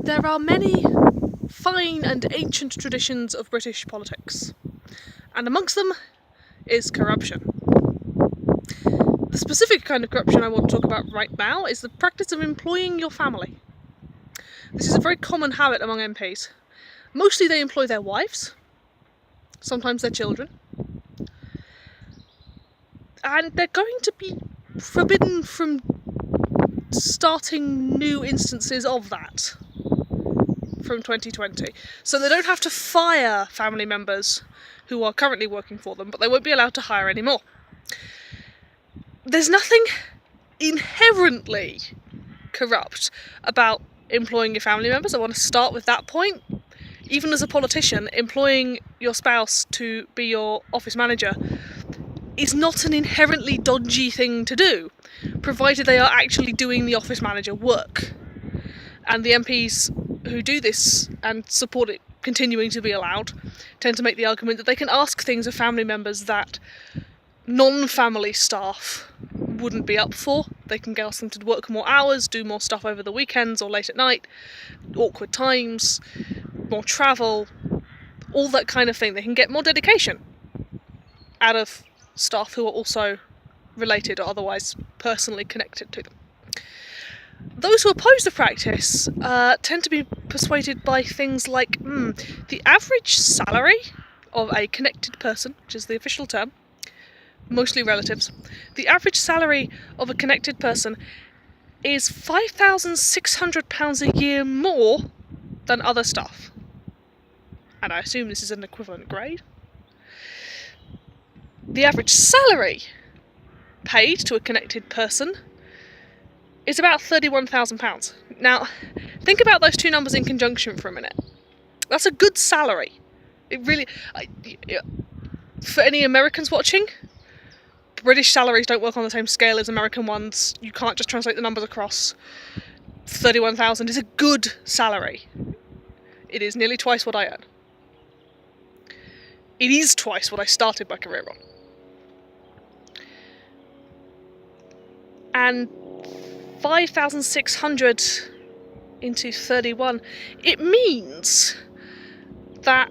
There are many fine and ancient traditions of British politics, and amongst them is corruption. The specific kind of corruption I want to talk about right now is the practice of employing your family. This is a very common habit among MPs. Mostly they employ their wives, sometimes their children, and they're going to be forbidden from starting new instances of that from 2020. So they don't have to fire family members who are currently working for them, but they won't be allowed to hire any more. There's nothing inherently corrupt about employing your family members. I want to start with that point. Even as a politician, employing your spouse to be your office manager is not an inherently dodgy thing to do, provided they are actually doing the office manager work. And the MPs who do this and support it continuing to be allowed tend to make the argument that they can ask things of family members that non-family staff wouldn't be up for. They can ask them to work more hours, do more stuff over the weekends or late at night, awkward times, more travel, all that kind of thing. They can get more dedication out of staff who are also related or otherwise personally connected to them. Those who oppose the practice tend to be persuaded by things like the average salary of a connected person, which is the official term, mostly relatives, the average salary of a connected person is £5,600 a year more than other staff. And I assume this is an equivalent grade. The average salary paid to a connected person is about £31,000. Now, think about those two numbers in conjunction for a minute. That's a good salary. It really... for any Americans watching, British salaries don't work on the same scale as American ones. You can't just translate the numbers across. 31,000 is a good salary. It is nearly twice what I earn. It is twice what I started my career on. And 5,600 into 31, it means that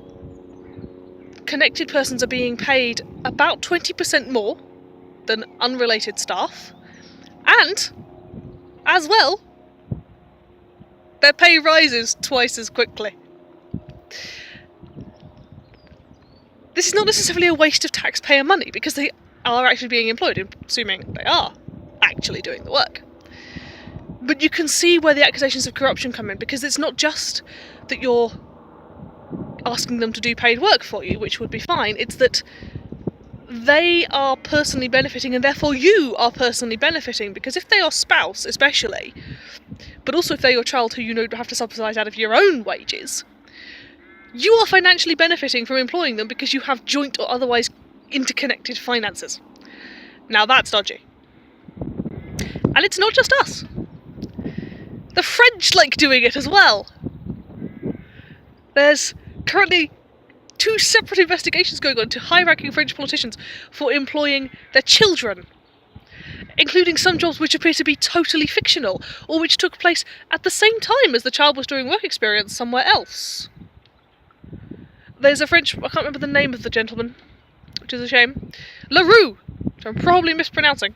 connected persons are being paid about 20% more than unrelated staff, and, as well, their pay rises twice as quickly. This is not necessarily a waste of taxpayer money, because they are actually being employed, assuming they are actually doing the work. But you can see where the accusations of corruption come in, because it's not just that you're asking them to do paid work for you, which would be fine, it's that they are personally benefiting, and therefore you are personally benefiting, because if they're your spouse especially, but also if they're your child who you know have to subsidise out of your own wages, you are financially benefiting from employing them because you have joint or otherwise interconnected finances. Now that's dodgy. And it's not just us. The French like doing it as well. There's currently 2 separate investigations going on into high-ranking French politicians for employing their children, including some jobs which appear to be totally fictional, or which took place at the same time as the child was doing work experience somewhere else. There's a French, I can't remember the name of the gentleman, which is a shame, Leroux, which I'm probably mispronouncing,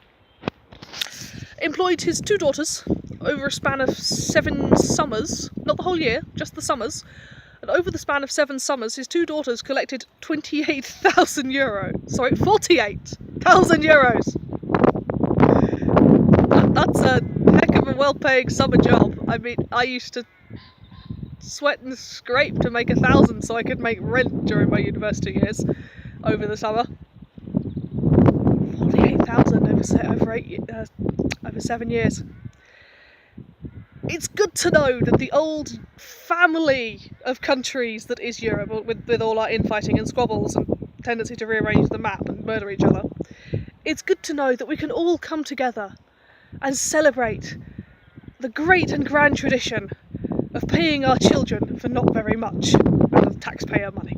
employed his 2 daughters over a span of 7 summers, not the whole year, just the summers, and over the span of 7 summers, his 2 daughters collected €28,000. Sorry, €48,000. That's a heck of a well-paying summer job. I mean, I used to sweat and scrape to make 1,000 so I could make rent during my university years over the summer. 48,000 over 7 years. It's good to know that the old family of countries that is Europe, with all our infighting and squabbles and tendency to rearrange the map and murder each other, it's good to know that we can all come together and celebrate the great and grand tradition of paying our children for not very much out of taxpayer money.